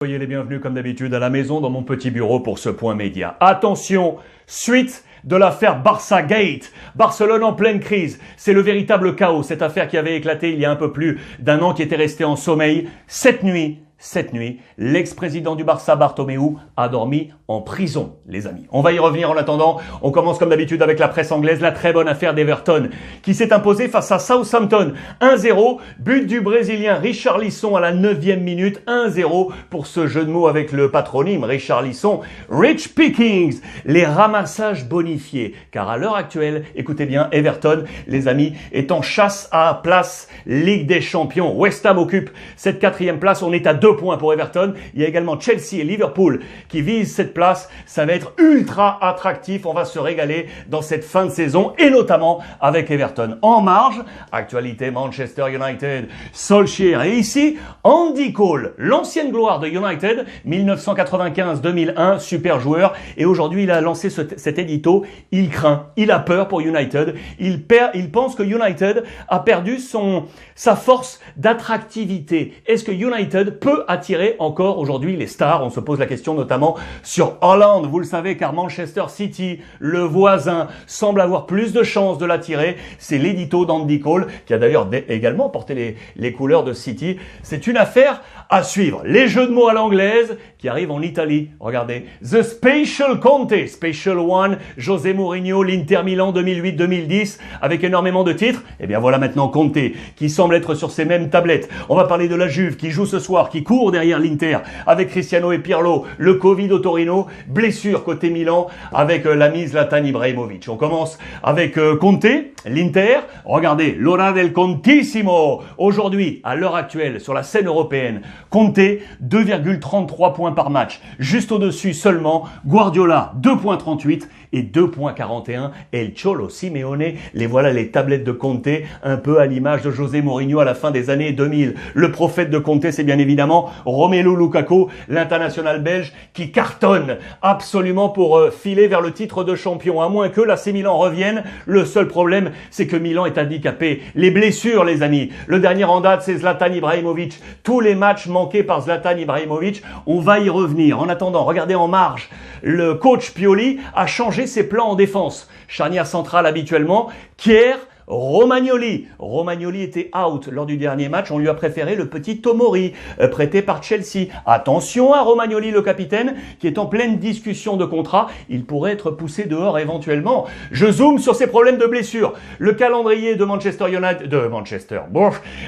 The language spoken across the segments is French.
Soyez les bienvenus comme d'habitude à la maison dans mon petit bureau pour ce point média. Attention, suite de l'affaire Barça Gate. Barcelone en pleine crise. C'est le véritable chaos. Cette affaire qui avait éclaté il y a un peu plus d'un an, qui était restée en sommeil. Cette nuit, l'ex-président du Barça, Bartomeu, a dormi en prison, les amis. On va y revenir en attendant. On commence comme d'habitude avec la presse anglaise. La très bonne affaire d'Everton qui s'est imposée face à Southampton. 1-0. But du Brésilien Richarlison à la 9e minute. 1-0 pour ce jeu de mots avec le patronyme Richarlison. Rich Pickings. Les ramassages bonifiés. Car à l'heure actuelle, écoutez bien, Everton, les amis, est en chasse à place Ligue des Champions. West Ham occupe cette 4e place. On est à 2 points pour Everton. Il y a également Chelsea et Liverpool qui visent cette place. Ça va être ultra attractif. On va se régaler dans cette fin de saison et notamment avec Everton. En marge, actualité Manchester United, Solskjaer. Et ici, Andy Cole, l'ancienne gloire de United, 1995-2001, super joueur. Et aujourd'hui, il a lancé cet édito. Il craint, il a peur pour United. Il pense que United a perdu sa force d'attractivité. Est-ce que United peut attirer encore aujourd'hui les stars? On se pose la question notamment sur Haaland, vous le savez, car Manchester City, le voisin, semble avoir plus de chances de l'attirer. C'est l'édito d'Andy Cole, qui a d'ailleurs également porté les couleurs de City. C'est une affaire à suivre. Les jeux de mots à l'anglaise qui arrivent en Italie. Regardez. The Special Conte, Special One, José Mourinho, l'Inter Milan 2008-2010, avec énormément de titres. Et bien voilà maintenant Conte, qui semble être sur ces mêmes tablettes. On va parler de la Juve, qui joue ce soir, qui court derrière l'Inter, avec Cristiano et Pirlo, le Covid au Torino, blessure côté Milan, avec l'ami Zlatan Ibrahimovic. On commence avec Conte, l'Inter. Regardez, l'ora del Contissimo. Aujourd'hui, à l'heure actuelle, sur la scène européenne, Conte, 2,33 points par match. Juste au-dessus seulement, Guardiola, 2,38 et 2,41. El Cholo Simeone. Les voilà les tablettes de Conte, un peu à l'image de José Mourinho à la fin des années 2000. Le prophète de Conte, c'est bien évidemment Romelu Lukaku, l'international belge, qui cartonne absolument pour filer vers le titre de champion. À moins que l'AC Milan revienne, le seul problème, c'est que Milan est handicapé. Les blessures, les amis. Le dernier en date, c'est Zlatan Ibrahimovic. Tous les matchs manqués par Zlatan Ibrahimovic, on va y revenir. En attendant, regardez en marge, le coach Pioli a changé ses plans en défense. Charnière centrale habituellement, Kier, Romagnoli. Romagnoli était out lors du dernier match. On lui a préféré le petit Tomori, prêté par Chelsea. Attention à Romagnoli, le capitaine, qui est en pleine discussion de contrat. Il pourrait être poussé dehors éventuellement. Je zoome sur ses problèmes de blessure. Le calendrier de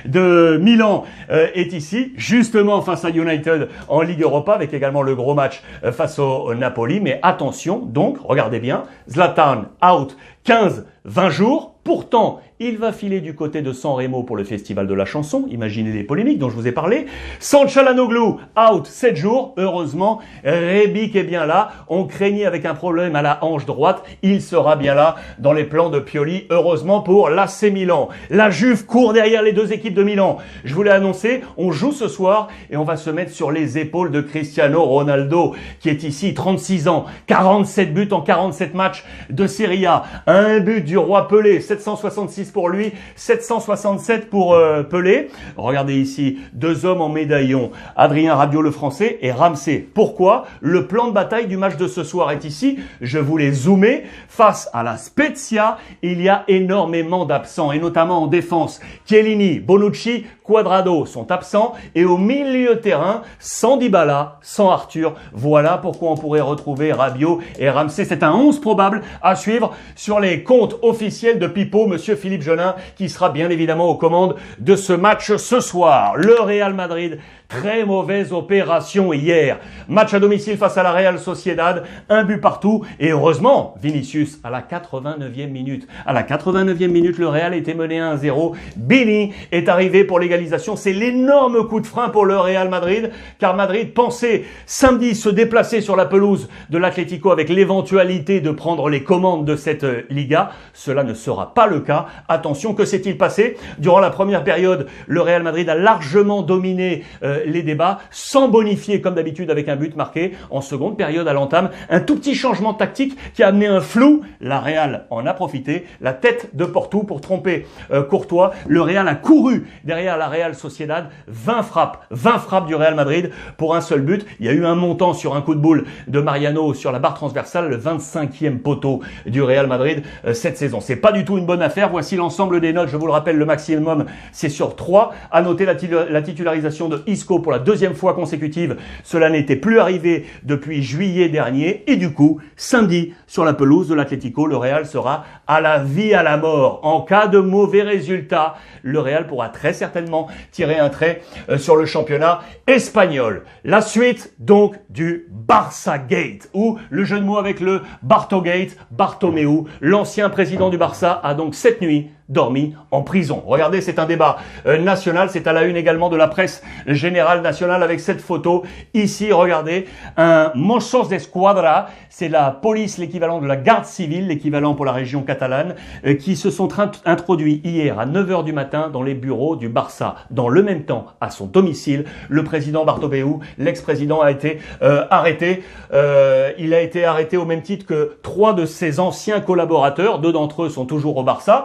de Milan est ici, justement face à United en Ligue Europa, avec également le gros match face au Napoli. Mais attention, donc, regardez bien, Zlatan out 15-20 jours. Pourtant, il va filer du côté de San Remo pour le Festival de la chanson. Imaginez les polémiques dont je vous ai parlé. Çalhanoğlu, out 7 jours. Heureusement, Rebic est bien là. On craignait avec un problème à la hanche droite. Il sera bien là dans les plans de Pioli. Heureusement pour l'AC Milan. La Juve court derrière les deux équipes de Milan. Je vous l'ai annoncé, on joue ce soir et on va se mettre sur les épaules de Cristiano Ronaldo, qui est ici, 36 ans, 47 buts en 47 matchs de Serie A. Un but du roi Pelé, 766 pour lui, 767 pour Pelé. Regardez ici, deux hommes en médaillon, Adrien Rabiot le français et Ramsey. Pourquoi? Le plan de bataille du match de ce soir est ici. Je vous l'ai zoomé. Face à la Spezia, il y a énormément d'absents, et notamment en défense. Chiellini, Bonucci, Cuadrado sont absents, et au milieu de terrain, sans Dybala, sans Arthur. Voilà pourquoi on pourrait retrouver Rabiot et Ramsey. C'est un 11 probable à suivre sur les comptes officiels de Pipo, monsieur Philippe Jolin, qui sera bien évidemment aux commandes de ce match ce soir. Le Real Madrid, très mauvaise opération hier. Match à domicile face à la Real Sociedad, un but partout, et heureusement, Vinicius à la 89e minute. À la 89e minute, le Real était mené 1-0. Bini est arrivé pour l'égalisation. C'est l'énorme coup de frein pour le Real Madrid, car Madrid pensait samedi se déplacer sur la pelouse de l'Atlético avec l'éventualité de prendre les commandes de cette Liga. Cela ne sera pas le cas. Attention, que s'est-il passé? Durant la première période, le Real Madrid a largement dominé les débats sans bonifier comme d'habitude avec un but marqué en seconde période à l'entame. Un tout petit changement tactique qui a amené un flou. La Real en a profité. La tête de Porto pour tromper Courtois. Le Real a couru derrière la Real Sociedad. 20 frappes du Real Madrid pour un seul but. Il y a eu un montant sur un coup de boule de Mariano sur la barre transversale, le 25e poteau du Real Madrid cette saison. C'est pas du tout une bonne affaire. Voici l'ensemble des notes. Je vous le rappelle, le maximum c'est sur 3. À noter la titularisation de Isco pour la deuxième fois consécutive. Cela n'était plus arrivé depuis juillet dernier. Et du coup, samedi, sur la pelouse de l'Atlético, le Real sera à la vie, à la mort. En cas de mauvais résultat, le Real pourra très certainement tirer un trait sur le championnat espagnol. La suite, donc, du Barça Gate, ou le jeu de mots avec le Barto Gate, Bartomeu, l'ancien président du Barça, a donc cette nuit dormi en prison. Regardez, c'est un débat national, c'est à la une également de la presse générale nationale avec cette photo. Ici, regardez, un Mossos d'Esquadra, c'est la police, l'équivalent de la garde civile, l'équivalent pour la région catalane, qui se sont introduits hier à 9h du matin dans les bureaux du Barça. Dans le même temps, à son domicile, le président Bartomeu, l'ex-président, a été arrêté. Il a été arrêté au même titre que 3 de ses anciens collaborateurs. 2 d'entre eux sont toujours au Barça.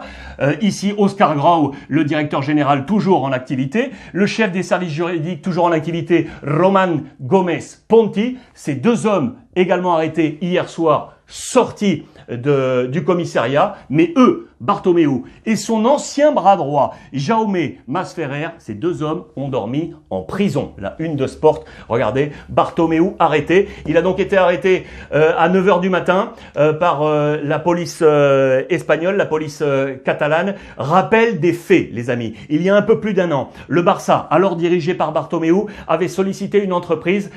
Ici, Oscar Grau, le directeur général, toujours en activité. Le chef des services juridiques, toujours en activité, Roman Gomez Ponti. Ces 2 hommes, également arrêtés hier soir, sortis du commissariat. Mais eux, Bartomeu et son ancien bras droit, Jaume Masferrer, ces 2 hommes ont dormi en prison. La une de Sport, regardez, Bartomeu arrêté. Il a donc été arrêté à 9h du matin par la police espagnole, la police catalane. Rappel des faits, les amis. Il y a un peu plus d'1 an, le Barça, alors dirigé par Bartomeu, avait sollicité une entreprise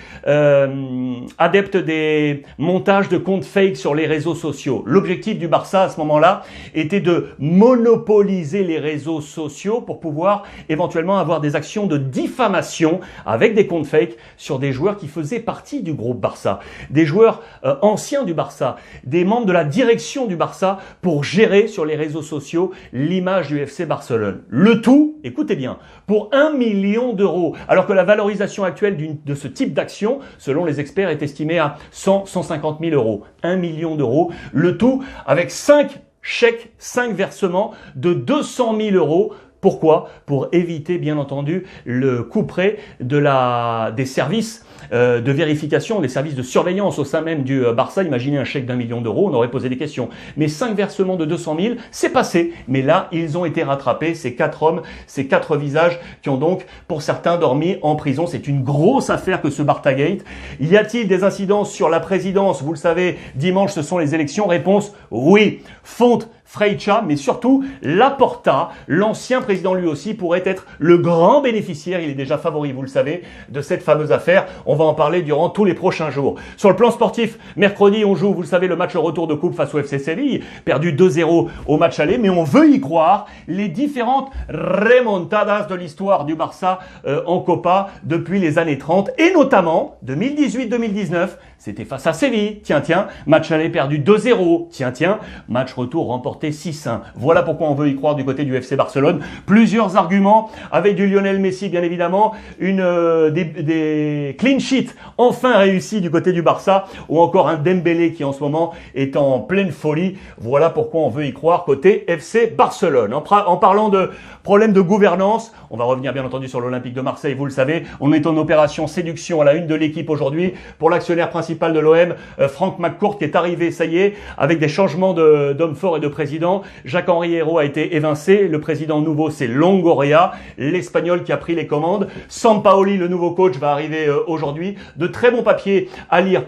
adepte des montages de comptes fake sur les réseaux sociaux. L'objectif du Barça à ce moment-là était de monopoliser les réseaux sociaux pour pouvoir éventuellement avoir des actions de diffamation avec des comptes fake sur des joueurs qui faisaient partie du groupe Barça, des joueurs anciens du Barça, des membres de la direction du Barça pour gérer sur les réseaux sociaux l'image du FC Barcelone. Le tout, écoutez bien, pour 1 million d'euros, alors que la valorisation actuelle de ce type d'action, selon les experts, est estimée à 150 000 euros. 1 million d'euros, le tout avec 5 chèques, 5 versements de 200 000 euros. Pourquoi? Pour éviter, bien entendu, le couperet des services de vérification, des services de surveillance au sein même du Barça. Imaginez un chèque d'1 million d'euros, on aurait posé des questions. Mais 5 versements de 200 000, c'est passé. Mais là, ils ont été rattrapés, ces 4 hommes, ces 4 visages qui ont donc, pour certains, dormi en prison. C'est une grosse affaire que ce Bartagate. Y a-t-il des incidences sur la présidence? Vous le savez, dimanche, ce sont les élections. Réponse, oui. Fonte Freixa, mais surtout Laporta, l'ancien président lui aussi, pourrait être le grand bénéficiaire, il est déjà favori, vous le savez, de cette fameuse affaire. On va en parler durant tous les prochains jours. Sur le plan sportif, mercredi, on joue, vous le savez, le match retour de coupe face au FC Séville, perdu 2-0 au match aller, mais on veut y croire, les différentes remontadas de l'histoire du Barça en Copa depuis les années 30, et notamment 2018-2019, c'était face à Séville, tiens, match aller perdu 2-0, tiens, match retour remporté 6-1. Voilà pourquoi on veut y croire du côté du FC Barcelone. Plusieurs arguments avec du Lionel Messi, bien évidemment, des clean sheets enfin réussis du côté du Barça, ou encore un Dembélé qui en ce moment est en pleine folie. Voilà pourquoi on veut y croire côté FC Barcelone. En parlant de problèmes de gouvernance, on va revenir bien entendu sur l'Olympique de Marseille, vous le savez, on est en opération séduction à la une de l'équipe aujourd'hui pour l'actionnaire principal de l'OM, Franck McCourt, qui est arrivé, ça y est, avec des changements d'hommes forts et de président. Jacques-Henri Hérault a été évincé, le président nouveau c'est Longoria, l'Espagnol qui a pris les commandes. Sampaoli, le nouveau coach, va arriver aujourd'hui. De très bons papiers à lire,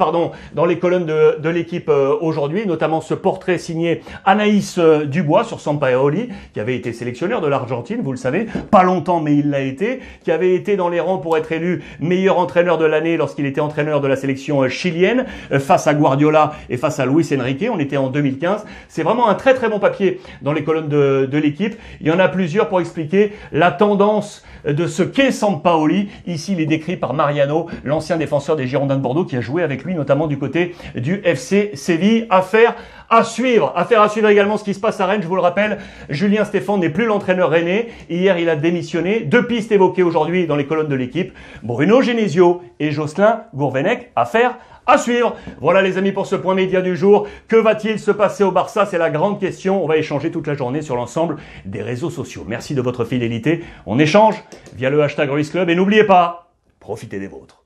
dans les colonnes de l'équipe aujourd'hui, notamment ce portrait signé Anaïs Dubois sur Sampaoli, qui avait été sélectionneur de l'Argentine, vous le savez, pas longtemps mais il l'a été, qui avait été dans les rangs pour être élu meilleur entraîneur de l'année lorsqu'il était entraîneur de la sélection chilienne, face à Guardiola et face à Luis Enrique, on était en 2015. C'est vraiment un très très bon papier dans les colonnes de l'équipe. Il y en a plusieurs pour expliquer la tendance de ce qu'est Sampaoli. Ici, il est décrit par Mariano, l'ancien défenseur des Girondins de Bordeaux, qui a joué avec lui, notamment du côté du FC Séville. Affaire à suivre. Affaire à suivre également ce qui se passe à Rennes, je vous le rappelle. Julien Stéphan n'est plus l'entraîneur rennais. Hier, il a démissionné. 2 pistes évoquées aujourd'hui dans les colonnes de l'équipe. Bruno Genesio et Jocelyn Gourvenec. Affaire à suivre. Voilà les amis pour ce point média du jour. Que va-t-il se passer au Barça? C'est la grande question. On va échanger toute la journée sur l'ensemble des réseaux sociaux. Merci de votre fidélité. On échange via le hashtag Ruiz Club et n'oubliez pas, profitez des vôtres.